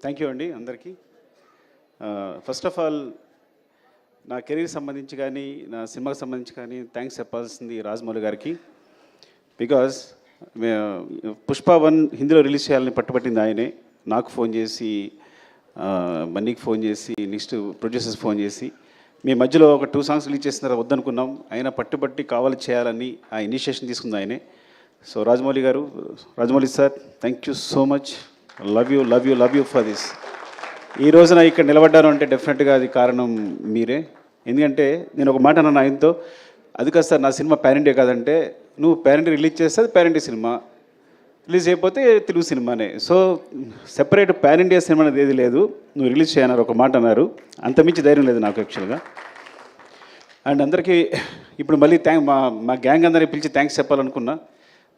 Thank you అండి అందరికీ. First of all నా కెరీర్ సంబంధించి కానీ నా సినిమాకి సంబంధించి కానీ థ్యాంక్స్ చెప్పాల్సింది రాజమౌళి గారికి. బికాజ్ పుష్ప 1 హిందీలో రిలీజ్ చేయాలని పట్టుబట్టింది ఆయనే. నాకు ఫోన్ చేసి, బన్నీకి ఫోన్ చేసి, నెక్స్ట్ ప్రొడ్యూసర్స్ ఫోన్ చేసి, మీ మధ్యలో ఒక 2 సాంగ్స్ రిలీజ్ చేస్తున్నారా వద్దనుకున్నాం, ఆయన పట్టుబట్టి కావాలి చేయాలని ఆ ఇనిషియేషన్ తీసుకుంది ఆయనే. సో రాజమౌళి గారు, Rajamouli sir, thank you so much. Love you for this. ఈ రోజున ఇక్కడ నిలబడ్డాను అంటే డెఫినెట్గా అది కారణం మీరే. ఎందుకంటే నేను ఒక మాట అన్నాను ఆయనతో, అది కాదు సార్ నా సినిమా పాన్ ఇండియా కాదంటే, నువ్వు పాన్ ఇండియా రిలీజ్ చేస్తే అది పాన్ ఇండియా సినిమా, రిలీజ్ అయిపోతే తెలుగు సినిమానే. So separate pan India cinema అనేది ఏది లేదు, నువ్వు రిలీజ్ చేయన్నారు ఒక మాట అన్నారు. అంతమించి ధైర్యం లేదు నాకు యాక్చువల్గా. అండ్ అందరికీ ఇప్పుడు మళ్ళీ మా గ్యాంగ్ అందరినీ పిలిచి థ్యాంక్స్ చెప్పాలనుకున్నా,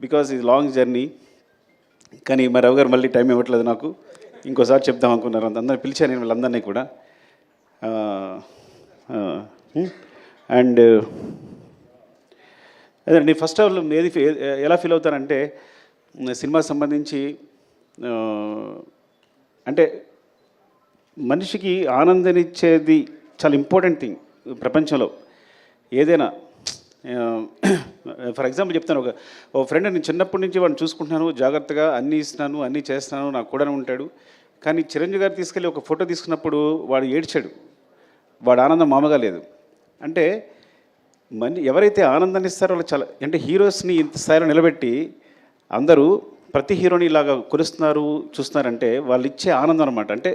బికాజ్ ఇది లాంగ్ జర్నీ. కానీ మా రవి గారు మళ్ళీ టైం ఇవ్వట్లేదు నాకు, ఇంకోసారి చెప్దాం అనుకున్నారు. అందరిని పిలిచాను నేను వీళ్ళందరినీ కూడా. అండ్ అదే నేను ఫస్ట్ ఆఫ్ ఆల్ ఎలా ఫీల్ అవుతానంటే, సినిమాకి సంబంధించి అంటే మనిషికి ఆనందాన్నిచ్చేది చాలా ఇంపార్టెంట్ థింగ్ ప్రపంచంలో ఏదైనా. ఫర్ ఎగ్జాంపుల్ చెప్తాను, ఒక ఫ్రెండ్, నేను చిన్నప్పటి నుంచి వాడిని చూసుకుంటున్నాను, జాగ్రత్తగా అన్నీ ఇస్తున్నాను, అన్నీ చేస్తున్నాను, నాకు కూడా ఉంటాడు. కానీ చిరంజీవి గారు తీసుకెళ్ళి ఒక ఫోటో తీసుకున్నప్పుడు వాడు ఏడ్చాడు, వాడు ఆనందం మామూలుగా లేదు. అంటే ఎవరైతే ఆనందాన్ని ఇస్తారో వాళ్ళు చాలా, అంటే హీరోస్ని ఇంత స్థాయిలో నిలబెట్టి అందరూ ప్రతి హీరోని ఇలాగా కొలుస్తున్నారు చూస్తున్నారంటే వాళ్ళు ఇచ్చే ఆనందం అనమాట. అంటే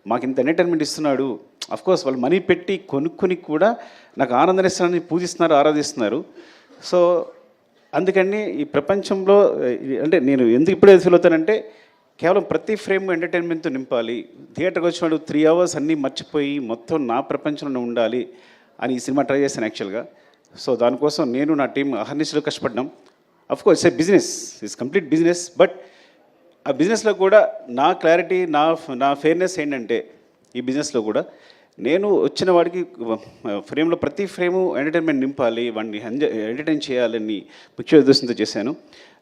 మాకు ఇంత ఎంటర్టైన్మెంట్ ఇస్తున్నాడు, అఫ్కోర్స్ వాళ్ళు మనీ పెట్టి కొనుక్కొని కూడా నాకు ఆనందం ఇస్తున్నారని పూజిస్తున్నారు, ఆరాధిస్తున్నారు. సో అందుకని ఈ ప్రపంచంలో అంటే నేను ఎందుకు ఇప్పుడే ఫీల్ అవుతానంటే, కేవలం ప్రతి ఫ్రేమ్ ఎంటర్టైన్మెంట్తో నింపాలి, థియేటర్కి వచ్చినాడు 3 hours అన్నీ మర్చిపోయి మొత్తం నా ప్రపంచంలో ఉండాలి అని ఈ సినిమా ట్రై చేశాను యాక్చువల్గా. సో దానికోసం నేను నా టీం అహర్నిశలు కష్టపడ్డాం. Of course A business, it's complete business. But ఆ బిజినెస్లో కూడా నా క్లారిటీ, నా ఫెయిర్నెస్ ఏంటంటే, ఈ బిజినెస్లో కూడా నేను వచ్చిన వాడికి ఫ్రేమ్లో ప్రతి ఫ్రేము ఎంటర్టైన్మెంట్ నింపాలి, వాడిని ఎంటర్టైన్ చేయాలని ముఖ్య ఉద్దేశంతో చేశాను.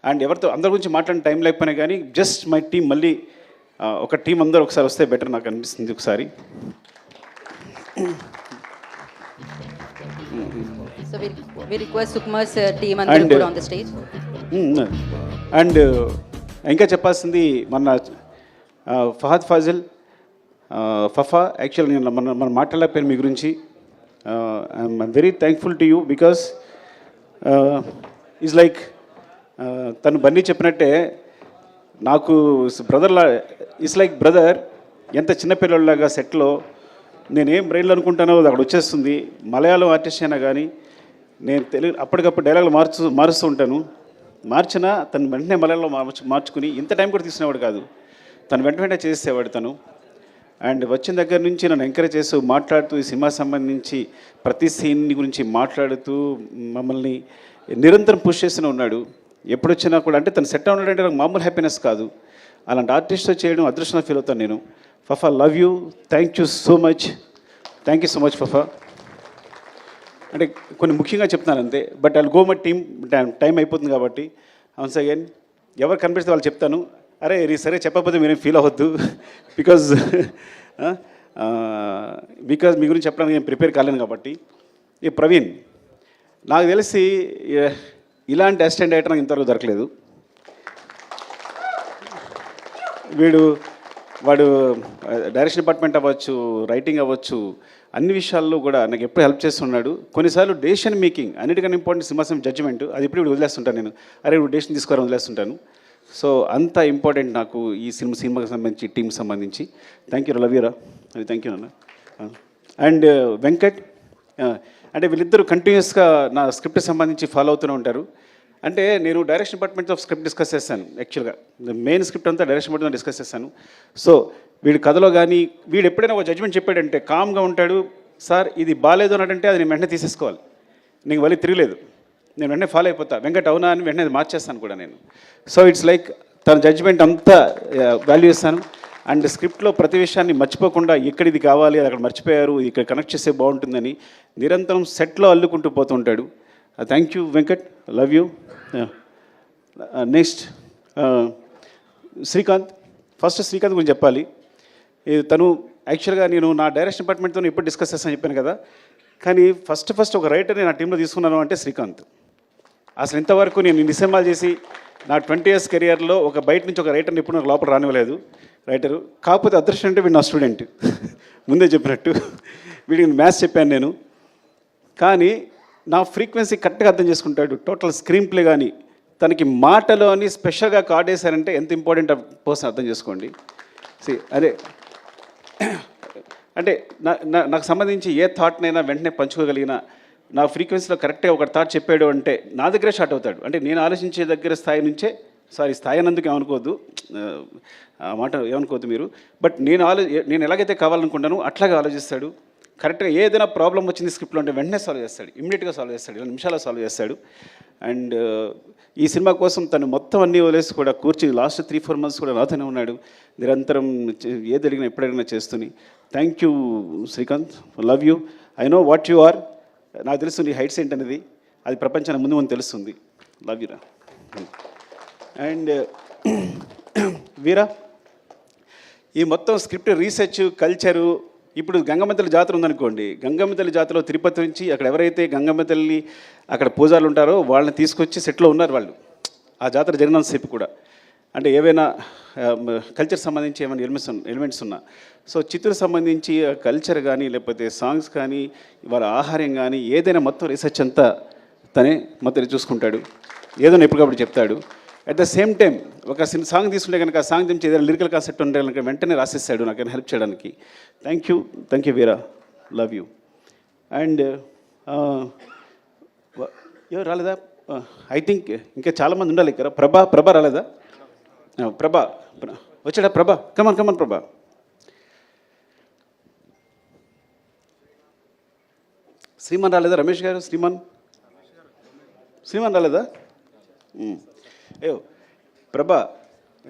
అండ్ ఎవరితో అందరి గురించి మాట్లాడిన టైం లేకపోయినా కానీ జస్ట్ మై టీం మళ్ళీ ఒక టీం అందరూ ఒకసారి వస్తే బెటర్ నాకు అనిపిస్తుంది ఒకసారి. So we request Sukumar's team and put on the stage. And ఇంకా చెప్పాల్సింది మన ఫహద్ ఫాజిల్, ఫఫా. యాక్చువల్ నేను మనం మాట్లాడలేకపోయాను మీ గురించి. I'm very thankful to you because is like తను బన్నీ చెప్పినట్టే నాకు బ్రదర్లా, ఇట్స్ లైక్ బ్రదర్. ఎంత చిన్నపిల్లలాగా సెట్లో నేనేం బ్రెయిన్లో అనుకుంటానో అది అక్కడ వచ్చేస్తుంది. మలయాళం ఆర్టిస్ట్ అయినా కానీ నేను తెలుగు అప్పటికప్పుడు డైలాగులు మారుస్తూ ఉంటాను. మార్చినా తను వెంటనే మలయాళంలో మార్చుకుని ఇంత టైం కూడా తీసుకునేవాడు కాదు, తను వెంటనే చేసేవాడు తను. అండ్ వచ్చిన దగ్గర నుంచి నన్ను ఎంకరేజ్ చేస్తూ మాట్లాడుతూ ఈ సినిమా సంబంధించి ప్రతి సీన్ గురించి మాట్లాడుతూ మమ్మల్ని నిరంతరం పుష్ చేస్తూనే ఉన్నాడు. ఎప్పుడు వచ్చినా కూడా అంటే తను సెట్ ఉన్నాడంటే నాకు మామూలు హ్యాపీనెస్ కాదు. అలాంటి ఆర్టిస్ట్తో చేయడం అదృష్టంగా ఫీల్ అవుతాను నేను. Fafa, love you, thank you so much. Thank you so much Fafa. అంటే కొన్ని ముఖ్యంగా చెప్తున్నాను అంతే, but I go my team, time అయిపోతుంది కాబట్టి. వన్స్ అగైన్ ఎవరు కనిపిస్తే వాళ్ళు చెప్తాను. అరే సరే చెప్పకపోతే మీరేం ఫీల్ అవ్వద్దు, బికాజ్ మీ గురించి చెప్పడానికి నేను ప్రిపేర్ కాలేను కాబట్టి. ఈ ప్రవీణ్ నాకు తెలిసి ఇలాంటి అసిస్టెంట్ డైరెక్టర్ నాకు ఇంతవరకు దొరకలేదు. వాడు డైరెక్షన్ డిపార్ట్మెంట్ అవ్వచ్చు, రైటింగ్ అవ్వచ్చు, అన్ని విషయాల్లో కూడా నాకు ఎప్పుడు హెల్ప్ చేస్తున్నాడు. కొన్నిసార్లు డెసిషన్ మేకింగ్ అన్నిటికన్నా ఇంపార్టెంట్ సినిమా జడ్జిమెంట్, అది ఇప్పుడు వదిలేస్తుంటాను నేను. అరే ఇప్పుడు డెసిషన్ తీసుకోవాలని వదిలేస్తుంటాను. సో అంత ఇంపార్టెంట్ నాకు ఈ సినిమాకి సంబంధించి, టీంకి సంబంధించి. థ్యాంక్ యూ, లవ్ యూరా, అది థ్యాంక్ యూ నాన్న. అండ్ వెంకట్, అంటే వీళ్ళిద్దరూ కంటిన్యూస్గా నా స్క్రిప్ట్ సంబంధించి ఫాలో అవుతూనే ఉంటారు. అంటే నేను డైరెక్షన్ డిపార్ట్మెంట్తో స్క్రిప్ట్ డిస్కస్ చేశాను. యాక్చువల్గా మెయిన్ స్క్రిప్ట్ అంతా డైరెక్షన్ డిపార్ట్మెంట్ డిస్కస్ చేశాను. సో వీడి కథలో కానీ వీడు ఎప్పుడైనా ఒక జడ్జ్మెంట్ చెప్పాడంటే కామ్గా ఉంటాడు. సార్ ఇది బాగాలేదు అన్నాడంటే అది నేను వెంటనే తీసేసుకోవాలి, నీకు మళ్ళీ తిరగలేదు, నేను వెంటనే ఫాలో అయిపోతా. వెంకట్ అవునా అని వెంటనే మార్చేస్తాను కూడా నేను. సో ఇట్స్ లైక్ తన జడ్జ్మెంట్ అంతా వాల్యూ ఇస్తాను. అండ్ స్క్రిప్ట్లో ప్రతి విషయాన్ని మర్చిపోకుండా ఎక్కడ ఇది కావాలి, అది అక్కడ మర్చిపోయారు, ఇక్కడ కనెక్ట్ చేస్తే బాగుంటుందని నిరంతరం సెట్లో అల్లుకుంటూ పోతుంటాడు. Thank you Venkat, love you. Next Srikanth. First Srikanth గురించి చెప్పాలి. తను యాక్చువల్గా నేను నా డైరెక్షన్ డిపార్ట్మెంట్తో ఇప్పుడు డిస్కస్ చేస్తాను చెప్పాను కదా, కానీ ఫస్ట్ ఒక రైటర్ని నా టీంలో తీసుకున్నాను అంటే శ్రీకాంత్. అసలు ఇంతవరకు నేను ఇన్ని సినిమాలు చేసి నా 20 years కెరియర్లో ఒక బయట నుంచి ఒక రైటర్ని ఇప్పుడు నాకు లోపల రానివ్వలేదు రైటరు. కాకపోతే అదృష్టం అంటే వీడు నా స్టూడెంట్, ముందే చెప్పినట్టు వీడికి మ్యాథ్స్ చెప్పాను నేను. కానీ నా ఫ్రీక్వెన్సీ కరెక్ట్గా అర్థం చేసుకుంటాడు. టోటల్ స్క్రీన్ ప్లే కానీ తనకి మాటలోని స్పెషల్గా కార్డ్ వేశారంటే ఎంత ఇంపార్టెంట్ పర్సన్ అర్థం చేసుకోండి. అదే అంటే నాకు సంబంధించి ఏ థాట్నైనా వెంటనే పంచుకోగలిగిన, నా ఫ్రీక్వెన్సీలో కరెక్ట్గా ఒక థాట్ చెప్పాడు అంటే నా దగ్గరే షార్ట్ అవుతాడు. అంటే నేను ఆలోచించే దగ్గర స్థాయి నుంచే, స్థాయి అన్నందుకు ఏమనుకోవద్దు, ఆ మాట ఏమనుకోవద్దు మీరు, బట్ నేను ఎలాగైతే కావాలనుకుంటానో అట్లాగే ఆలోచిస్తాడు. కరెక్ట్గా ఏదైనా ప్రాబ్లం వచ్చింది స్క్రిప్ట్లో అంటే వెంటనే సాల్వ్ చేస్తాడు, ఇమ్మీడియట్గా సాల్వ్ చేస్తాడు, 2 నిమిషాల్లో సాల్వ్ చేస్తాడు. అండ్ ఈ సినిమా కోసం తను మొత్తం అన్నీ వదిలేసి కూడా కూర్చి లాస్ట్ 3-4 months కూడా నాతోనే ఉన్నాడు, నిరంతరం ఏది అడిగినా ఎప్పుడడిగినా చేస్తూని. Thank you Srikanth, love you, I know what you are. నాకు తెలుసు నీ హైట్స్ ఏంటనేది, అది ప్రపంచానికి ముందు ముందు తెలుస్తుంది. లవ్ యూరా. అండ్ వీరా, ఈ మొత్తం స్క్రిప్ట్ రీసెర్చ్ కల్చరు, ఇప్పుడు గంగమ్మ తల్లి జాతర ఉందనుకోండి, గంగమ్మ తల్లి జాతరలో తిరుపతి నుంచి అక్కడ ఎవరైతే గంగమ్మ తల్లి అక్కడ పూజారులు ఉంటారో వాళ్ళని తీసుకొచ్చి సెట్లో ఉన్నారు వాళ్ళు, ఆ జాతర జరిగినంతసేపు కూడా. అంటే ఏవైనా కల్చర్ సంబంధించి ఏమైనా ఎలిమెంట్స్ ఉన్నా, సో చిత్తూరు సంబంధించి కల్చర్ కానీ లేకపోతే సాంగ్స్ కానీ వాళ్ళ ఆహారం కానీ ఏదైనా మొత్తం రీసెర్చ్ అంతా తనే మొత్తం చూసుకుంటాడు, ఏదైనా ఎప్పటికప్పుడు చెప్తాడు. అట్ ద సేమ్ టైం ఒక సాంగ్ తీసుకుంటే కనుక ఆ సాంగ్ నుంచి ఏదైనా లిరికల్ కాన్సెప్ట్ ఉంటే కనుక వెంటనే రాసేస్తాడు నాకైనా హెల్ప్ చేయడానికి. Thank you Veera, love you. And ఎవరు రాలేదా? ఐ థింక్ ఇంకా చాలామంది ఉండాలి ఇక్కడ. ప్రభా రాలేదా? ప్రభా వచ్చాడా? ప్రభా కమన్ ప్రభా. శ్రీమాన్ రాలేదా? రమేష్ గారు, శ్రీమాన్ రాలేదా? అయ్యో ప్రభా,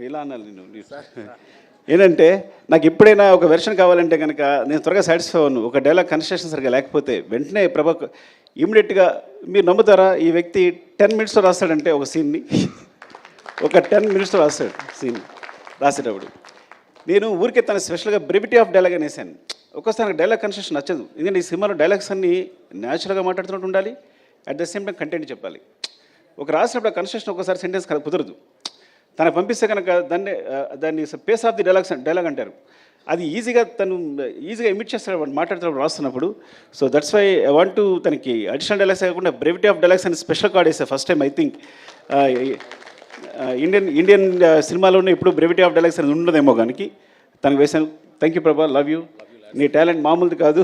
ఇలా అన్నాను నేను. ఏంటంటే నాకు ఎప్పుడైనా ఒక వెర్షన్ కావాలంటే కనుక నేను త్వరగా సాటిస్ఫై అవ్వను. ఒక డైలాగ్ కన్స్ట్రక్షన్ సరిగా లేకపోతే వెంటనే ప్రభా ఇమీడియట్గా, మీరు నమ్ముతారా, ఈ వ్యక్తి 10 minutesలో రాస్తాడంటే ఒక సీన్ని, ఒక 10 minutesలో రాస్తాడు సీన్. రాసేటప్పుడు నేను ఊరికే తన స్పెషల్గా బ్రెవిటీ ఆఫ్ డైలాగ్ అనేసాను. ఒక్కోసారి నాకు డైలాగ్ కన్స్ట్రక్షన్ నచ్చదు, ఎందుకంటే ఈ సినిమాలో డైలాగ్స్ అన్నీ న్యాచురల్గా మాట్లాడుతున్నట్టు ఉండాలి, at the same time content చెప్పాలి. ఒక రాసినప్పుడు కన్స్ట్రక్షన్ ఒక్కోసారి సెంటెన్స్ కుదరదు, తనకు పంపిస్తే కనుక దాన్ని పేస్ ఆఫ్ ది డైలాగ్ అంటారు, అది తను ఈజీగా ఇమిట్ చేస్తాడు వాడు మాట్లాడుతున్నప్పుడు రాస్తున్నప్పుడు. So that's why I want to తనకి అడిషనల్ డైలాగ్స్ కాకుండా బ్రెవిటీ ఆఫ్ డైలాగ్స్ అని స్పెషల్ కార్డ్ వేసా first time. I think Indian సినిమాలోనే ఇప్పుడు బ్రెవిటీ ఆఫ్ డైలాగ్స్ అనేది ఉండదేమో కానీ తనకు వేసాను. థ్యాంక్ యూ ప్రభా, లవ్ యూ. నీ టాలెంట్ మామూలుది కాదు.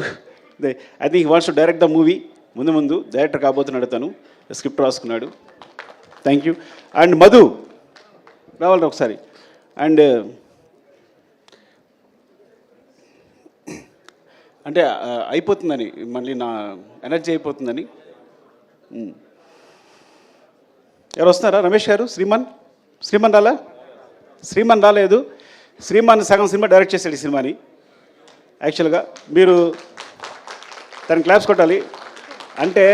I think wants to direct the movie. ముందు డైరెక్టర్ కాబోతున్నాడు, తను స్క్రిప్ట్ రాసుకున్నాడు. Thank you. అండ్ మధు రావాలి ఒకసారి. అండ్ అంటే అయిపోతుందని, మళ్ళీ నా ఎనర్జీ అయిపోతుందని. ఎవరు వస్తున్నారా? రమేష్ గారు, శ్రీమాన్ రాలా? శ్రీమాన్ రాలేదు. శ్రీమాన్ సగం సినిమా డైరెక్ట్ చేశాడు ఈ సినిమాని. యాక్చువల్గా మీరు తన క్లాప్స్ కొట్టాలి. అంటే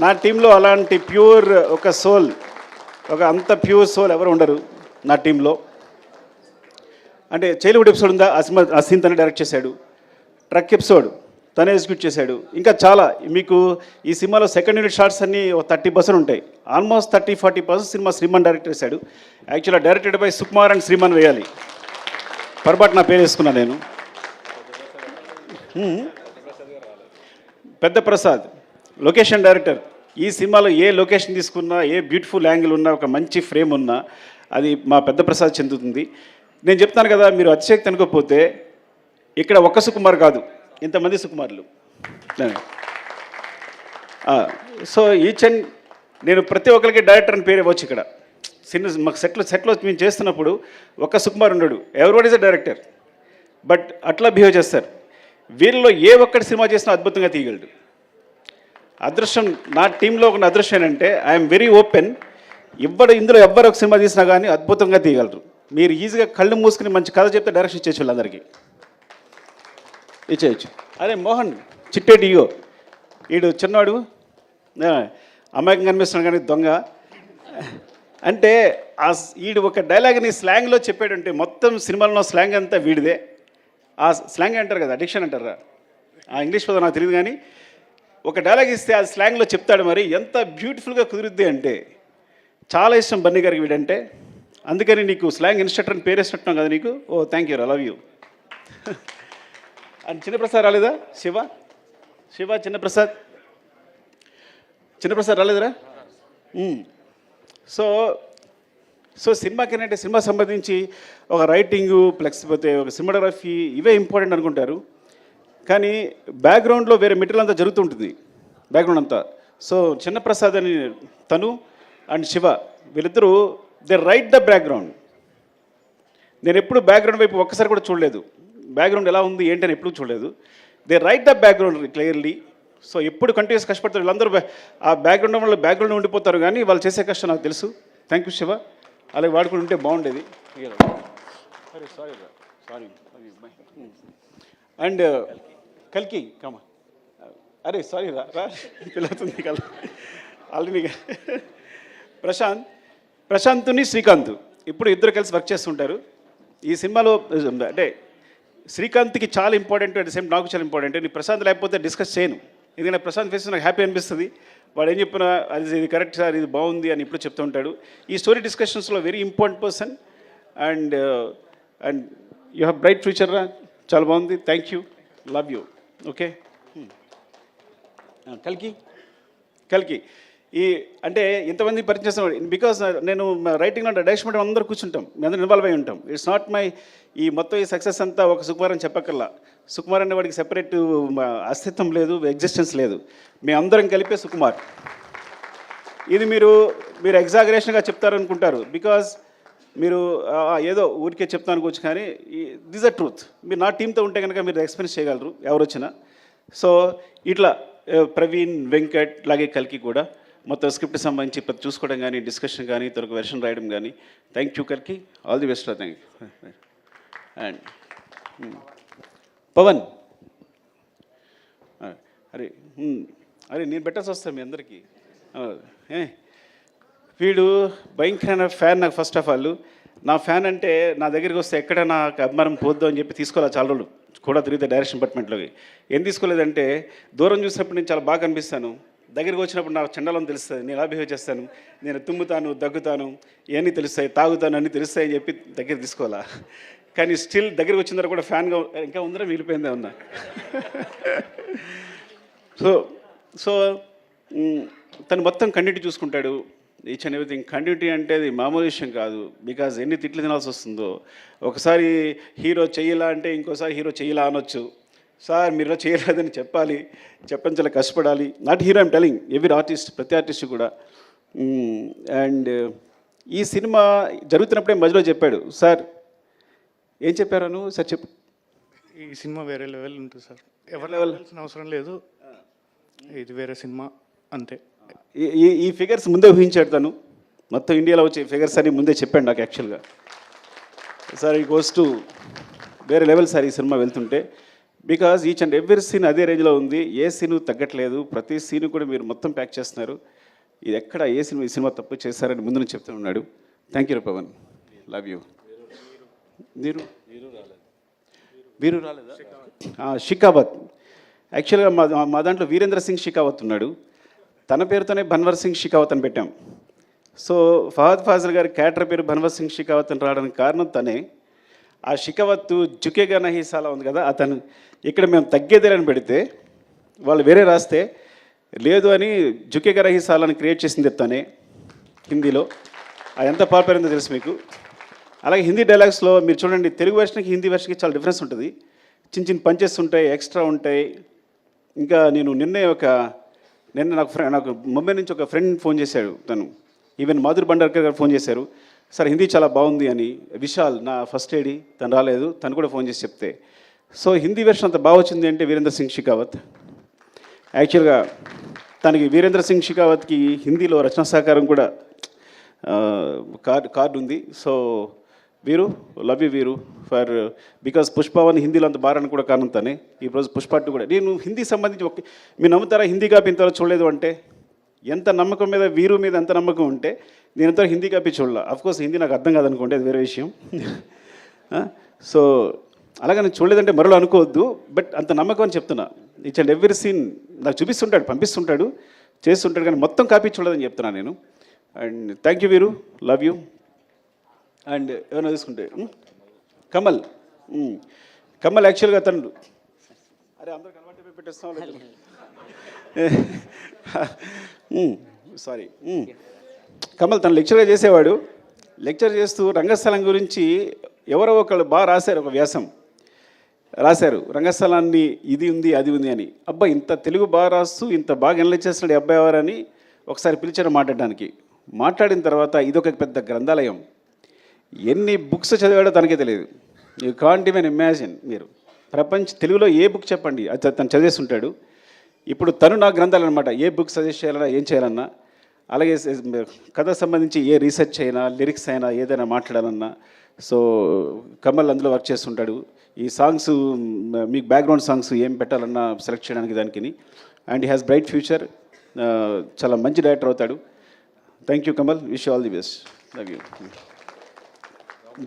నా టీంలో అలాంటి ప్యూర్ ఒక సోల్, అంత ప్యూర్ సోల్ ఎవరు ఉండరు నా టీంలో. అంటే చైల్డ్హుడ్ ఎపిసోడ్ ఉందా, ఆ సీన్ తనే డైరెక్ట్ చేశాడు. ట్రక్ ఎపిసోడ్ తనే ఎగ్జిక్యూట్ చేశాడు. ఇంకా చాలా మీకు ఈ సినిమాలో సెకండ్ యూనిట్ షార్ట్స్ అన్నీ 30% ఉంటాయి. ఆల్మోస్ట్ 30-40% సినిమా శ్రీమాన్ డైరెక్ట్ చేశాడు. యాక్చువల్గా directed by Sukumar and Sriman వేయాలి, పొరపాటు నా పేరు వేసుకున్నాను నేను. పెద్ద ప్రసాద్ లొకేషన్ డైరెక్టర్. ఈ సినిమాలో ఏ లొకేషన్ తీసుకున్నా, ఏ బ్యూటిఫుల్ యాంగిల్ ఉన్నా, ఒక మంచి ఫ్రేమ్ ఉన్నా అది మా పెద్ద ప్రసాద్ చెందుతుంది. నేను చెప్తాను కదా, మీరు అతిశక్తి అనుకోకపోతే ఇక్కడ ఒక్క సుకుమార్ కాదు, ఇంతమంది సుకుమార్లు. సో నేను ప్రతి ఒక్కరికి డైరెక్టర్ అని పేరు ఇవ్వచ్చు. ఇక్కడ మాకు సెట్లో మేము చేస్తున్నప్పుడు ఒక్క సుకుమార్ ఉండడు, everyone is a director. But అట్లా బిహేవ్ చేస్తారు. వీళ్ళలో ఏ ఒక్కటి సినిమా చేసినా అద్భుతంగా తీయగలడు. అదృష్టం నా టీంలో ఒక అదృష్టం ఏంటంటే ఐఎమ్ వెరీ ఓపెన్. ఇందులో ఎవ్వరు ఒక సినిమా తీసినా కానీ అద్భుతంగా తీయగలరు. మీరు ఈజీగా కళ్ళు మూసుకుని మంచి కథ చెప్తే డైరెక్షన్ ఇచ్చేచ్చు వాళ్ళందరికీ, ఇచ్చేయచ్చు. అదే మోహన్ చిట్టేటి ఇగో, వీడు చిన్నవాడు అమాయకం కనిపిస్తున్నాడు కానీ దొంగ. అంటే వీడు ఒక డైలాగ్ని స్లాంగ్లో చెప్పాడంటే మొత్తం సినిమాలో స్లాంగ్ అంతా వీడిదే. ఆ స్లాంగ్ అంటారు కదా, అడిక్షన్ అంటారా, ఆ ఇంగ్లీష్ పదం నాకు తెలియదు కానీ ఒక డైలాగ్ ఇస్తే ఆ స్లాంగ్లో చెప్తాడు. మరి ఎంత బ్యూటిఫుల్గా కుదురుద్ది అంటే చాలా ఇష్టం బన్నీ గారికి వీడంటే. అందుకని నీకు స్లాంగ్ ఇన్స్ట్రక్టర్ అని పేరేసినట్టున్నాం కదా నీకు. Oh thank you, I love you. And Chinnaprasad రాలేదా? శివ చిన్నప్రసాద్ రాలేదురా? సో సినిమాకి ఏంటంటే సినిమా సంబంధించి ఒక రైటింగు లేకపోతే ఒక సినిమాటోగ్రఫీ ఇవే ఇంపార్టెంట్ అనుకుంటారు. కానీ బ్యాక్గ్రౌండ్లో వేరే మెటీరియల్ అంతా జరుగుతుంటుంది, బ్యాక్గ్రౌండ్ అంతా. సో చిన్నప్రసాద్ అని తను అండ్ శివ వీళ్ళిద్దరూ దే రైట్ ద బ్యాక్గ్రౌండ్. నేను ఎప్పుడు బ్యాక్గ్రౌండ్ వైపు ఒక్కసారి కూడా చూడలేదు, బ్యాక్గ్రౌండ్ ఎలా ఉంది ఏంటని ఎప్పుడూ చూడలేదు. They right the background clearly. So ఎప్పుడు కంటిన్యూస్ కష్టపడతారు వీళ్ళందరూ. ఆ బ్యాక్గ్రౌండ్ వల్ల బ్యాక్గ్రౌండ్ ఉండిపోతారు, కానీ వాళ్ళు చేసే కష్టం నాకు తెలుసు. థ్యాంక్ యూ శివ, అలాగే వాడుకుని ఉంటే బాగుండేది. సారీ. అండ్ కల్కి కమా, అరే సారీ రా పిల్లవుతుంది కల్ ఆల్రెడీ. ప్రశాంత్ని శ్రీకాంత్ ఇప్పుడు ఇద్దరు కలిసి వర్క్ చేస్తుంటారు ఈ సినిమాలో. అంటే శ్రీకాంత్కి చాలా ఇంపార్టెంట్, అట్ ద సేమ్ నాకు చాలా ఇంపార్టెంట్. నేను ప్రశాంత్ లేకపోతే డిస్కస్ చేయను, ఎందుకంటే ప్రశాంత్ ఫేస్ నాకు హ్యాపీ అనిపిస్తుంది. వాడు ఏం చెప్పినా అది ఇది కరెక్ట్ సార్, ఇది బాగుంది అని ఇప్పుడు చెప్తూ ఉంటాడు. ఈ స్టోరీ డిస్కషన్స్లో very important person. And you have bright future రా, చాలా బాగుంది. Thank you, love you. Okay. కల్కి ఈ అంటే ఇంతమంది పరిచయం చేస్తాను బికాస్ నేను రైటింగ్ అంటే డైరెక్షన్ అందరూ కూర్చుంటాం, మేము అందరూ ఇన్వాల్వ్ అయి ఉంటాం. ఇట్స్ నాట్ మై ఈ మొత్తం ఈ సక్సెస్ అంతా ఒక సుకుమార్ అని చెప్పక్కర్లా. సుకుమార్ అనే వాడికి సెపరేట్ అస్తిత్వం లేదు, ఎగ్జిస్టెన్స్ లేదు. మేము అందరం కలిపే సుకుమార్. ఇది మీరు ఎగ్జాగరేషన్గా చెప్తారనుకుంటారు, బికాజ్ మీరు ఏదో ఊరికే చెప్తాను అనుకోవచ్చు, కానీ దిస్ అ ట్రూత్. మీరు నా టీంతో ఉంటే కనుక మీరు ఎక్స్పీరియన్స్ చేయగలరు ఎవరు వచ్చినా. సో ఇట్లా ప్రవీణ్, వెంకట్, అలాగే కల్కి కూడా మొత్తం స్క్రిప్ట్ సంబంధించి చూసుకోవడం కానీ, డిస్కషన్ కానీ, తొలక వెర్షన్ రాయడం కానీ. థ్యాంక్ యూ కల్కి, all the best. Thank you. And Pawan, అరే నేను పెట్టాల్సి వస్తాను మీ అందరికీ. వీడు భయంకరమైన ఫ్యాన్ నాకు. ఫస్ట్ ఆఫ్ ఆల్ నా ఫ్యాన్ అంటే నా దగ్గరికి వస్తే ఎక్కడ నాకు అభిమానం పోద్దు అని చెప్పి తీసుకోవాలి. చాలా రోజులు కూడా తిరిగితే డైరెక్షన్ డిపార్ట్మెంట్లోకి ఏం తీసుకోలేదంటే, దూరం చూసినప్పుడు నేను చాలా బాగా కనిపిస్తాను, దగ్గరికి వచ్చినప్పుడు నాకు చండాలని తెలుస్తుంది, నేను ఎలా బిహేవ్ చేస్తాను, నేను తుమ్ముతాను, దగ్గుతాను, ఇవన్నీ తెలుస్తాయి, తాగుతాను అన్నీ తెలుస్తాయి అని చెప్పి దగ్గర తీసుకోవాలా. కానీ స్టిల్ దగ్గరికి వచ్చిన తర్వాత కూడా ఫ్యాన్గా ఇంకా ఉందరా మిగిలిపోయిందే ఉన్నా. సో తను మొత్తం కంటిన్యూటీ చూసుకుంటాడు, ఈచ్ అండ్ ఎవ్రీథింగ్. కంటిన్యూటీ అంటే అది మామూలు విషయం కాదు, బికాజ్ ఎన్ని తిట్లు తినాల్సి వస్తుందో. ఒకసారి హీరో చెయ్యలా అంటే ఇంకోసారి హీరో చెయ్యలా అనొచ్చు. సార్ మీరు చేయలేదని చెప్పాలి, చెప్పని చాలా కష్టపడాలి. Not hero I'm telling, every artist, ప్రతి ఆర్టిస్ట్ కూడా. అండ్ ఈ సినిమా జరుగుతున్నప్పుడే మధ్యలో చెప్పాడు, సార్ ఏం చెప్పారను సార్ చెప్పు. ఈ సినిమా వేరే లెవెల్ ఉంటుంది సార్, ఎవరి లెవెల్ అవసరం లేదు, ఇది వేరే సినిమా అంతే. ఈ ఫిగర్స్ ముందే ఊహించాడు తను, మొత్తం ఇండియాలో వచ్చే ఫిగర్స్ అని ముందే చెప్పాడు నాకు యాక్చువల్గా. సార్ ఈ గోస్ టు వేరే లెవెల్ సార్ ఈ సినిమా వెళ్తుంటే, because each and every scene అదే రేంజ్లో ఉంది, ఏ సీను తగ్గట్లేదు, ప్రతి సీను కూడా మీరు మొత్తం ప్యాక్ చేస్తున్నారు. ఇది ఎక్కడ ఏ సినిమా ఈ సినిమా తప్పు చేస్తారని ముందు నుంచి చెప్తూ ఉన్నాడు. Thank you Pawan, love you. వీరు రాలేదా? షికావత్. యాక్చువల్గా మా దాంట్లో వీరేంద్ర సింగ్ షికావత్ ఉన్నాడు, తన పేరుతోనే భన్వర్ సింగ్ షికావత్ అని పెట్టాం. సో ఫహద్ ఫాజిల్ గారి క్యారెక్టర్ పేరు భన్వర్ సింగ్ షికావత్ అని రావడానికి కారణం తనే. ఆ షికావత్ జుకేగా నహీసాలా ఉంది కదా, అతను ఇక్కడ మేము తగ్గేదేలని పెడితే వాళ్ళు వేరే రాస్తే లేదు అని జుకేగా నహీసాలాని క్రియేట్ చేసింది తనే హిందీలో. అది ఎంత పాపులర్ అయిందో తెలుసు మీకు. అలాగే హిందీ డైలాగ్స్లో మీరు చూడండి, తెలుగు వెర్షన్కి హిందీ వెర్షన్కి చాలా డిఫరెన్స్ ఉంటుంది. చిన్న చిన్న పంచెస్ ఉంటాయి, ఎక్స్ట్రా ఉంటాయి. ఇంకా నేను నిన్న నాకు ముంబై నుంచి ఒక ఫ్రెండ్ ఫోన్ చేశాడు, తను ఈవెన్ మాధురి భండార్కర్ గారు ఫోన్ చేశారు, సార్ హిందీ చాలా బాగుంది అని. విశాల్ నా ఫస్ట్ ఏడి, తను రాలేదు, తను కూడా ఫోన్ చేసి చెప్తే. సో హిందీ వెర్షన్ అంత బాగా వచ్చింది అంటే వీరేంద్ర సింగ్ షికావత్. యాక్చువల్గా తనకి వీరేంద్ర సింగ్ షికావత్కి హిందీలో రచనా సహకారం కూడా కార్డు ఉంది. సో వీరు, లవ్ యూ వీరు ఫర్ బికాజ్ పుష్పవన్ హిందీలో అంత బారని కూడా కారణం తనే. ఈరోజు పుష్ప 2 కూడా నేను హిందీ సంబంధించి మీరు నమ్ముతారా, హిందీ కాపీ ఇంతవరకు చూడలేదు అంటే. ఎంత నమ్మకం మీద వీరు మీద ఎంత నమ్మకం ఉంటే నేను ఎంతో హిందీ కాపీ చూడాల. అఫ్కోర్స్ హిందీ నాకు అర్థం కాదనుకోండి, అది వేరే విషయం. సో అలాగే నేను చూడలేదంటే మరోలా అనుకోవద్దు, బట్ అంత నమ్మకం అని చెప్తున్నా. ఈచ్ అండ్ ఎవ్రీ సీన్ నాకు చూపిస్తుంటాడు, పంపిస్తుంటాడు, చేస్తుంటాడు, కానీ మొత్తం కాపీ చూడలేదని చెప్తున్నాను నేను. అండ్ థ్యాంక్ యూ వీరు, లవ్ యూ. అండ్ ఏమైనా తీసుకుంటే కమల్. కమల్ యాక్చువల్గా తను అరే అందరికి అలవాటు పెట్టేస్తాం సారీ. కమల్ తను లెక్చర్గా చేసేవాడు. లెక్చర్ చేస్తూ రంగస్థలం గురించి ఎవరో ఒకళ్ళు బాగా రాశారు, ఒక వ్యాసం రాశారు, రంగస్థలాన్ని ఇది ఉంది అది ఉంది అని. అబ్బా ఇంత తెలుగు బాగా రాస్తూ ఇంత బాగా ఎనలైజ్ చేస్తున్నాడు ఈ అబ్బాయి ఎవరని ఒకసారి పిలిచాడు మాట్లాడడానికి. మాట్లాడిన తర్వాత ఇదొక పెద్ద గ్రంథాలయం, ఎన్ని బుక్స్ చదివాడో తనకే తెలియదు. You can't even imagine. మీరు తెలుగులో ఏ బుక్ చెప్పండి అది తను చదివేస్తుంటాడు. ఇప్పుడు తను నా గ్రంథాలు అనమాట, ఏ బుక్ సజెస్ట్ చేయాలన్నా ఏం చేయాలన్నా, అలాగే కథకు సంబంధించి ఏ రీసెర్చ్ అయినా లిరిక్స్ అయినా ఏదైనా మాట్లాడాలన్నా. సో కమల్ అందులో వర్క్ చేస్తుంటాడు. ఈ సాంగ్స్ మీకు బ్యాక్గ్రౌండ్ సాంగ్స్ ఏం పెట్టాలన్నా సెలెక్ట్ చేయడానికి దానికి. And he has bright future, చాలా మంచి డైరెక్టర్ అవుతాడు. Thank you Kamal, wish all the best, love you.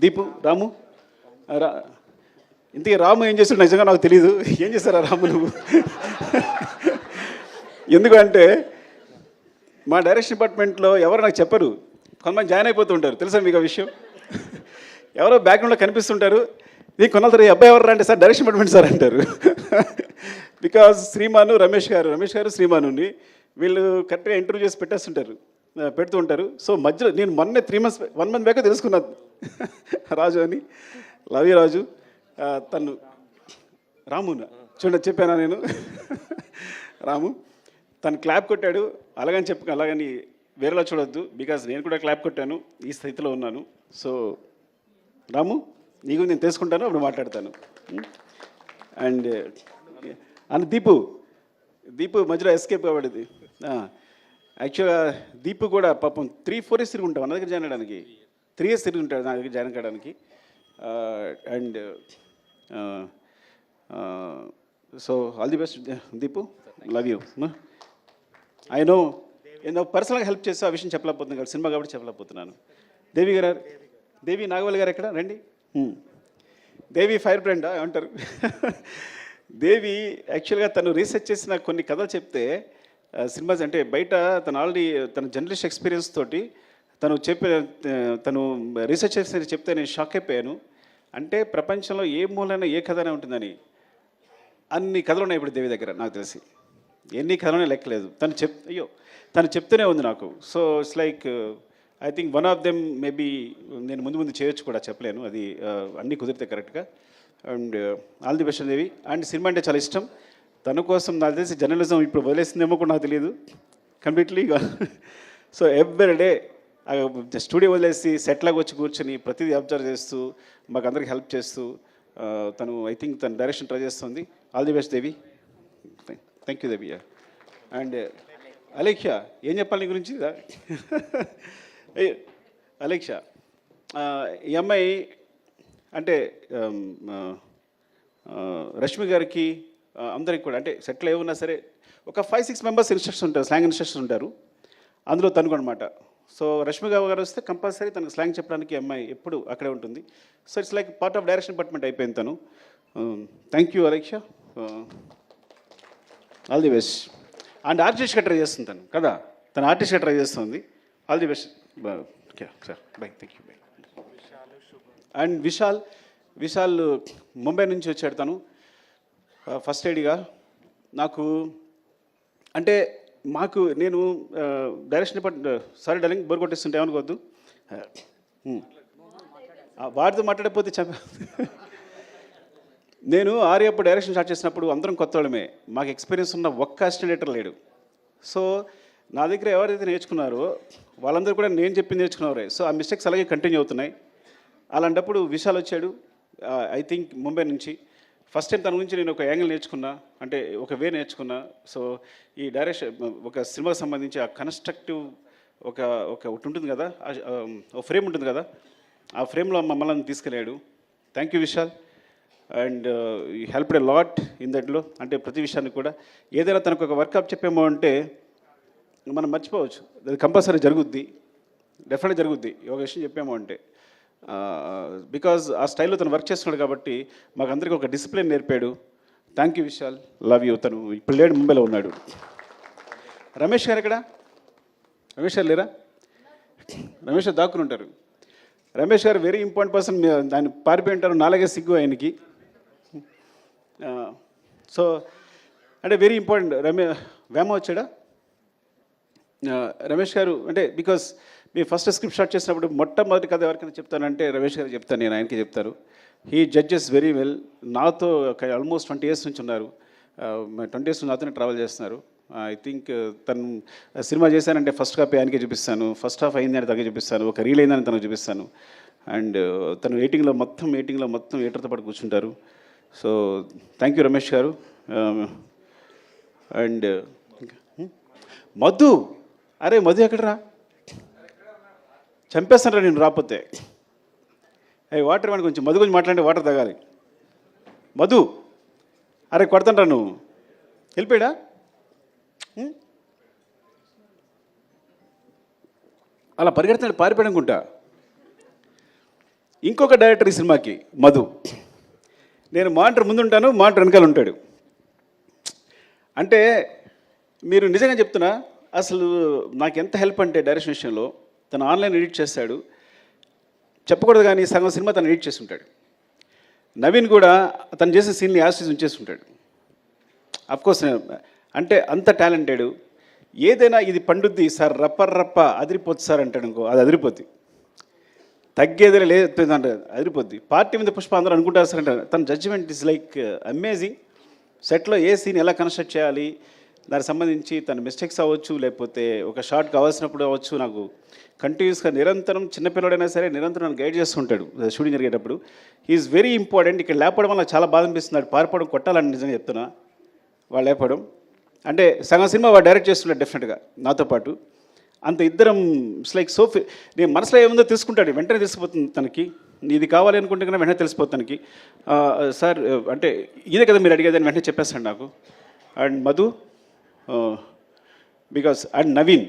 Deepu, Ramu ఇంతకీ రాము ఏం చేస్తాడు నిజంగా నాకు తెలియదు. ఏం చేస్తారా రాము నువ్వు? ఎందుకంటే మా డైరెక్షన్ డిపార్ట్మెంట్లో ఎవరు నాకు చెప్పరు, కొంతమంది జాయిన్ అయిపోతూ ఉంటారు. తెలుసా మీకు ఆ విషయం? ఎవరో బ్యాక్గ్రౌండ్లో కనిపిస్తుంటారు. నీకు కొన్నాళ్ళు ఈ అబ్బాయి ఎవరు అంటే సార్ డైరెక్షన్ డిపార్ట్మెంట్ సార్ అంటారు. బికాజ్ రమేష్ గారు శ్రీమానుని వీళ్ళు కరెక్ట్గా ఇంటర్వ్యూ చేసి పెడుతూ ఉంటారు. సో మధ్యలో నేను మొన్నే 1 month బ్యాక్ తెలుసుకున్నాను రాజు అని. లవ్ యూ రాజు. తను రామునా చూడండి చెప్పానా నేను. రాము తను క్లాప్ కొట్టాడు, అలాగని వేరేలా చూడొద్దు, బికాజ్ నేను కూడా క్లాప్ కొట్టాను, ఈ స్థితిలో ఉన్నాను. సో రాము నీకు నేను తెలుసుకుంటాను, అప్పుడు మాట్లాడతాను. అండ్ దీపు మధ్యలో ఎస్కేప్ కాబడింది. యాక్చువల్గా దీపు కూడా పాపం 3-4 years తిరిగి ఉంటాం నా దగ్గర జాయిన్ అవ్వడానికి. 3 years తిరిగి ఉంటాడు నా దగ్గర జాయిన్ కావడానికి. And so all the best Deepu, love you. I no ఏదో పర్సనల్గా హెల్ప్ చేస్తే ఆ విషయం చెప్పలేకపోతున్నాను కదా, సినిమా కాబట్టి చెప్పలేకపోతున్నాను. దేవి నాగవల్లి గారు ఎక్కడ రండి. దేవి ఫైర్ బ్రాండా ఏమంటారు? దేవి యాక్చువల్గా తను రీసెర్చ్ చేసిన కొన్ని కథలు చెప్తే సినిమాస్ అంటే బయట తను ఆల్రెడీ తన జర్నలిస్ట్ ఎక్స్పీరియన్స్ తోటి తను రీసెర్చ్ చేసి చెప్తే నేను షాక్ అయిపోయాను. అంటే ప్రపంచంలో ఏ మూలైనా ఏ కథనే ఉంటుందని అన్ని కథలు ఉన్నాయి ఇప్పుడు దేవి దగ్గర. నాకు తెలిసి ఎన్ని కథలనే లెక్కలేదు. తను చెప్తూనే ఉంది నాకు. So it's like I think one of them maybe నేను ముందు చేయొచ్చు కూడా, చెప్పలేను, అది అన్నీ కుదిరితే కరెక్ట్గా. And all the best Devi. And cinema అంటే చాలా ఇష్టం. తన కోసం నాకు తెలిసి జర్నలిజం ఇప్పుడు వదిలేసిందేమో కూడా నాకు తెలియదు కంప్లీట్లీగా. సో ఎవ్రీడే స్టూడియో వదిలేసి సెట్లాగా వచ్చి కూర్చొని ప్రతిదీ అబ్జర్వ్ చేస్తూ మాకు అందరికి హెల్ప్ చేస్తూ తను ఐ థింక్ తను డైరెక్షన్ ట్రై చేస్తుంది. All the best Devi. Thank you Devi. And Alekhya ఏం చెప్పాలి నీ గురించి? అలేఖ్య ఈ అమ్మాయి అంటే రష్మి గారికి అందరికి కూడా అంటే సెటిల్ ఏమన్నా సరే ఒక 5-6 members ఇన్స్ట్రక్షన్ ఉంటారు, స్లాంగ్ ఇన్స్ట్రక్షన్ ఉంటారు. అందులో తనుకు అనమాట. సో రష్మి గారు వస్తే కంపల్సరీ తనకు స్లాంగ్ చెప్పడానికి అమ్మాయి ఎప్పుడు అక్కడే ఉంటుంది. So it's like part of direction department అయిపోయింది తను. Thank you Alekhya, all the best. And ఆర్టిస్ట్గా ట్రై చేస్తుంది తను కదా, తను ఆర్టిస్ట్గా ట్రై చేస్తుంది. All the best sir, bye, thank you, bye. And Vishal Mumbai నుంచి వచ్చాడు తను. ఫస్ట్ ఐడిగా నాకు అంటే నేను direction department sorry darling bore కొట్టేస్తుంటే ఏమనుకోవద్దు. వాటితో మాట్లాడకపోతే నేను ఆర్యప్పుడు డైరెక్షన్ స్టార్ట్ చేసినప్పుడు అందరం కొత్త వాళ్ళమే, మాకు ఎక్స్పీరియన్స్ ఉన్న ఒక్క అసిస్టెంట్ డైరెక్టర్ లేడు. సో నా దగ్గర ఎవరైతే నేర్చుకున్నారో వాళ్ళందరూ కూడా నేను చెప్పింది నేర్చుకున్నారే. సో ఆ మిస్టేక్స్ అలాగే కంటిన్యూ అవుతున్నాయి. అలాంటప్పుడు విశాల్ వచ్చాడు, ఐ థింక్ ముంబై నుంచి. ఫస్ట్ టైం తన గురించి నేను ఒక యాంగిల్ నేర్చుకున్నా, అంటే ఒక వే నేర్చుకున్నా. సో ఈ డైరెక్షన్ ఒక సినిమాకి సంబంధించి ఆ కన్స్ట్రక్టివ్ ఒకటి ఉంటుంది కదా, ఒక ఫ్రేమ్ ఉంటుంది కదా, ఆ ఫ్రేమ్లో మమ్మల్ని తీసుకెళ్ళాడు. Thank you Vishal. And you helped a lot in దట్లో. అంటే ప్రతి విషయాన్ని కూడా ఏదైనా తనకు ఒక వర్కప్ చెప్పామో అంటే మనం మర్చిపోవచ్చు, అది కంపల్సరీ జరుగుద్ది, డెఫినెట్గా జరుగుద్ది. ఒక విషయం చెప్పామో అంటే బికాజ్ ఆ స్టైల్లో తను వర్క్ చేస్తున్నాడు కాబట్టి మాకు అందరికీ ఒక డిసిప్లిన్ నేర్పాడు. Thank you Vishal, love you. తను ఇప్పుడు లేడు, ముంబైలో ఉన్నాడు. రమేష్ గారు ఎక్కడ? రమేష్ గారు లేరా? రమేష్ గారు దాక్కుని ఉంటారు. రమేష్ గారు వెరీ ఇంపార్టెంట్ పర్సన్. ఆయన పారిపోయి ఉంటారు, నాలుగే సిగ్గు ఆయనకి. సో అంటే వెరీ ఇంపార్టెంట్. వేమ వచ్చాడా? రమేష్ గారు అంటే because me first script start చేసినప్పుడు మొట్టమొదటి కథ ఎవరికైనా చెప్తానంటే రమేష్ గారు చెప్తాను, నేను ఆయనకి చెప్తారు. He judges very well. నాతో ఆల్మోస్ట్ 20 years నుంచి ఉన్నారు. 20 years నుంచి నాతోనే ట్రావెల్ చేస్తున్నారు. ఐ థింక్ తను సినిమా చేశానంటే ఫస్ట్ కాపీ ఆయనకే చూపిస్తాను, ఫస్ట్ హాఫ్ అయిందని తనకే చూపిస్తాను, ఒక రీల్ అయిందని తనకు చూపిస్తాను. అండ్ తను ఎయిటింగ్లో మొత్తం ఎయిటర్తో పాటు కూర్చుంటారు. సో థ్యాంక్ యూ రమేష్ గారు. అండ్ మధు, అరే మధు ఎక్కడరా? చంపేస్తానరా నేను రాకపోతే. అయ్యి వాటర్ వాడిని కొంచెం మధు గురించి మాట్లాడి వాటర్ తాగాలి. మధు, అరే కొడతానరా నువ్వు, వెళ్ళిపోయాడా? అలా పరిగెడుతున్నాడు, పారిపోయాడు అనుకుంటా. ఇంకొక డైరెక్టర్ ఈ సినిమాకి మధు. నేను మానిటర్ ముందు ఉంటాను, మానిటర్ వెనకాల ఉంటాడు. అంటే మీరు నిజంగా చెప్తున్నా, అసలు నాకు ఎంత హెల్ప్ అంటే డైరెక్షన్ విషయంలో. తను ఆన్లైన్ ఎడిట్ చేస్తాడు, చెప్పకూడదు కానీ సగం సినిమా తను ఎడిట్ చేసి ఉంటాడు. నవీన్ కూడా తను చేసిన సీన్ని యాసిస్ ఉంచేసి ఉంటాడు. అఫ్కోర్స్ అంటే అంత టాలెంటెడ్. ఏదైనా ఇది పండుద్ది సార్, రప్ప అదిరిపోద్ది సార్ అంటాడు అనుకో, అది అదిరిపోద్ది. తగ్గేదే లేదు అంటే అదిరిపోద్ది. పార్టీ మీద పుష్ప అందరూ అనుకుంటారు సార్ అంటారు. తన జడ్జిమెంట్ ఇస్ లైక్ అమేజింగ్. సెట్లో ఏ సీన్ ఎలా కన్స్ట్రక్ట్ చేయాలి, దానికి సంబంధించి తన మిస్టేక్స్ అవ్వచ్చు, లేకపోతే ఒక షార్ట్ కావాల్సినప్పుడు అవ్వచ్చు, నాకు కంటిన్యూస్గా నిరంతరం, చిన్నపిల్లడైనా సరే నిరంతరం నన్ను గైడ్ చేస్తుంటాడు షూటింగ్ జరిగేటప్పుడు. Is very important. ఇక్కడ లేపడం వల్ల చాలా బాధ అనిపిస్తుంది. పారిపోవడం కొట్టాలని నిజంగా చెప్తున్నా. వాళ్ళు లేపడం అంటే సగం సినిమా వాడు డైరెక్ట్ చేస్తున్నాడు డెఫినెట్గా నాతో పాటు. అంత ఇద్దరం ఇట్స్ లైక్ సో నేను మనసులో ఏముందో తెలుసుకుంటాడు, వెంటనే తెలిసిపోతుంది తనకి. ఇది కావాలి అనుకుంటే కన్నా వెంటనే తెలిసిపోతుంది తనకి. సార్ అంటే ఇదే కదా మీరు అడిగేది అని వెంటనే చెప్పేస్తాడు నాకు. And Madhu because and Naveen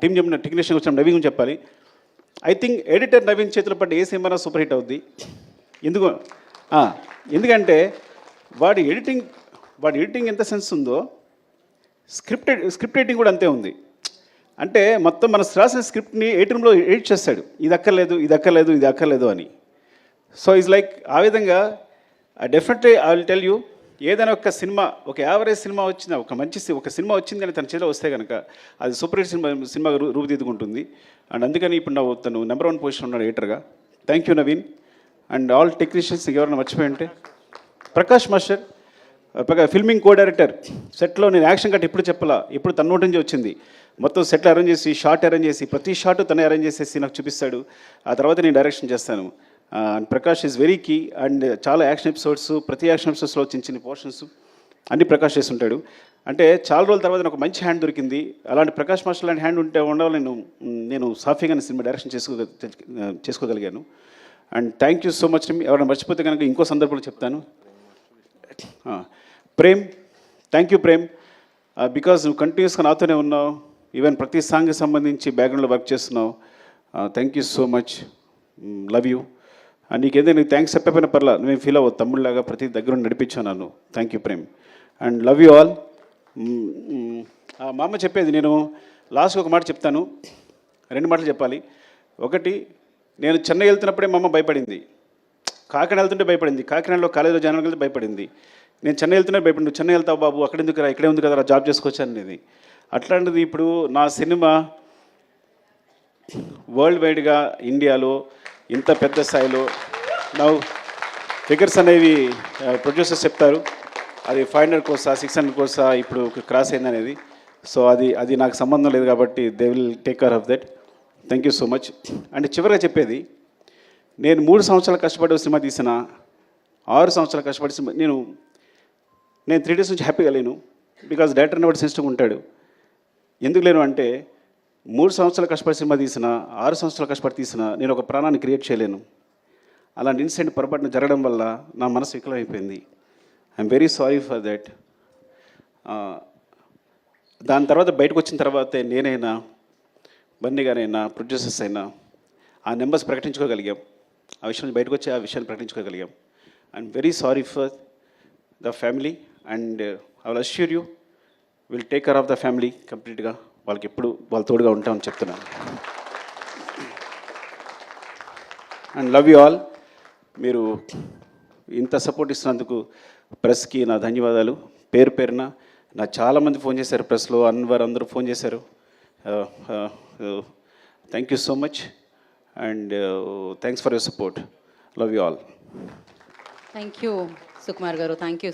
team చెప్పిన టెక్నీషియన్ వచ్చిన నవీన్ గురించి చెప్పాలి. ఐ థింక్ ఎడిటర్ నవీన్ చేతిలో పడ్డ ఏ సినిమా సూపర్ హిట్ అవుద్ది. ఎందుకంటే వాడి ఎడిటింగ్ ఎంత సెన్స్ ఉందో స్క్రిప్ట్ రైటింగ్ కూడా అంతే ఉంది. అంటే మొత్తం మన రాసిన స్క్రిప్ట్ని 8 రూమ్లో ఎడిట్ చేస్తాడు, ఇది అక్కర్లేదు అని. సో ఈజ్ లైక్ ఆ విధంగా definitely I will tell you, ఏదైనా ఒక సినిమా, ఒక యావరేజ్ సినిమా వచ్చిన, ఒక సినిమా వచ్చింది కానీ తన చేతిలో వస్తే కనుక అది సూపర్ హిట్ సినిమా రూపుదిద్దుకుంటుంది. అండ్ అందుకని ఇప్పుడు తను నెంబర్ 1 పొజిషన్ ఉన్నాడు ఎడిటర్గా. Thank you Naveen and all technicians. ఎవరైనా మర్చిపోయి ఉంటే Prakash master filming co director. సెట్లో నేను యాక్షన్ కట్ ఎప్పుడు చెప్పాలా, ఎప్పుడు తన నోటి నుంచి వచ్చింది. మొత్తం సెట్లు అరేంజ్ చేసి, షార్ట్ అరేంజ్ చేసి, ప్రతి షార్ట్ తనే అరేంజ్ చేసేసి నాకు చూపిస్తాడు. ఆ తర్వాత నేను డైరెక్షన్ చేస్తాను. And Prakash is very key. And చాలా యాక్షన్ ఎపిసోడ్స్, ప్రతి యాక్షన్ ఎపిసోడ్స్లో చిన్న పోర్షన్స్ అన్ని ప్రకాష్ చేస్తుంటాడు. అంటే చాలా రోజుల తర్వాత నాకు మంచి హ్యాండ్ దొరికింది. అలాంటి ప్రకాష్ మాస్టర్ లాంటి హ్యాండ్ ఉండాలి నేను సాఫీగా సినిమా డైరెక్షన్ చేసుకోగలిగాను. And thank you so much. ఎవరైనా మర్చిపోతే కనుక ఇంకో సందర్భంలో చెప్తాను. Prem, thank you Prem, because నువ్వు కంటిన్యూస్గా నాతోనే ఉన్నావు. ఈవెన్ ప్రతి సాంగ్కి సంబంధించి బ్యాక్గ్రౌండ్లో వర్క్ చేస్తున్నావు. Thank you so much, love you. నీకేదైనా థ్యాంక్స్ చెప్పకపోయినా పర్లా, నువ్వేం ఫీల్ అవ్వదు, తమ్ముళ్ళలాగా ప్రతి దగ్గర నడిపించాను నన్ను. Thank you Prem and love you all. మా అమ్మ చెప్పేది, నేను లాస్ట్కి ఒక మాట చెప్తాను, 2 మాటలు చెప్పాలి. ఒకటి, నేను చెన్నై వెళ్తున్నప్పుడే మా అమ్మ భయపడింది, కాకినాడ వెళ్తుంటే భయపడింది, కాకినాడలో కాలేజీలో జాయిన్ వెళ్తే భయపడింది. నేను చెన్నై వెళ్తున్నా భయపడి, నువ్వు చెన్నై వెళ్తావు బాబు, అక్కడ ఎందుకు రా, ఇక్కడే ఉంది కదా జాబ్ చేసుకోవచ్చు అనేది. అట్లాంటిది ఇప్పుడు నా సినిమా వరల్డ్ వైడ్గా ఇండియాలో ఇంత పెద్ద స్థాయిలో నా ఫిగర్స్ అనేవి ప్రొడ్యూసర్స్ చెప్తారు, అది 500 crores 600 crores ఇప్పుడు క్రాస్ అయింది అనేది. సో అది నాకు సంబంధం లేదు కాబట్టి they will take care of that. Thank you so much. అంటే చివరిగా చెప్పేది, నేను 3 సంవత్సరాలు కష్టపడి సినిమా తీసిన, 6 సంవత్సరాలు కష్టపడి సినిమా నేను 3 days నుంచి హ్యాపీగా లేను. బికాజ్ డైరెక్టర్ని బట్టి సెన్సిటివ్గా ఉంటాడు. ఎందుకు లేను అంటే 3 సంవత్సరాలు కష్టపడి సినిమా తీసిన, 6 సంవత్సరాలు కష్టపడి తీసిన, నేను ఒక ప్రాణాన్ని క్రియేట్ చేయలేను. అలాంటి ఇన్సిడెంట్ పొరపాటున జరగడం వల్ల నా మనసు వికలమైపోయింది. I'm very sorry for that. దాని తర్వాత బయటకు వచ్చిన తర్వాతే నేనైనా, బన్నీ గారైనా, ప్రొడ్యూసర్స్ అయినా ఆ నెంబర్స్ ప్రకటించుకోగలిగాం. ఆ విషయం నుంచి బయటకు వచ్చి ఆ విషయాన్ని ప్రకటించుకోగలిగాం. I'm very sorry for the family and I will assure you will take care of the family కంప్లీట్గా. వాళ్ళకి ఎప్పుడు వాళ్ళ తోడుగా ఉంటామని చెప్తున్నాను. And love you all. మీరు ఇంత సపోర్ట్ ఇస్తున్నందుకు ప్రెస్కి నా ధన్యవాదాలు. పేరు పేరున నా చాలామంది ఫోన్ చేశారు, ప్రెస్లో అన్వర్ అందరూ ఫోన్ చేశారు. Thank you so much and thanks for your support. Love you all. Thank you Sukumar గారు, థ్యాంక్ యూ.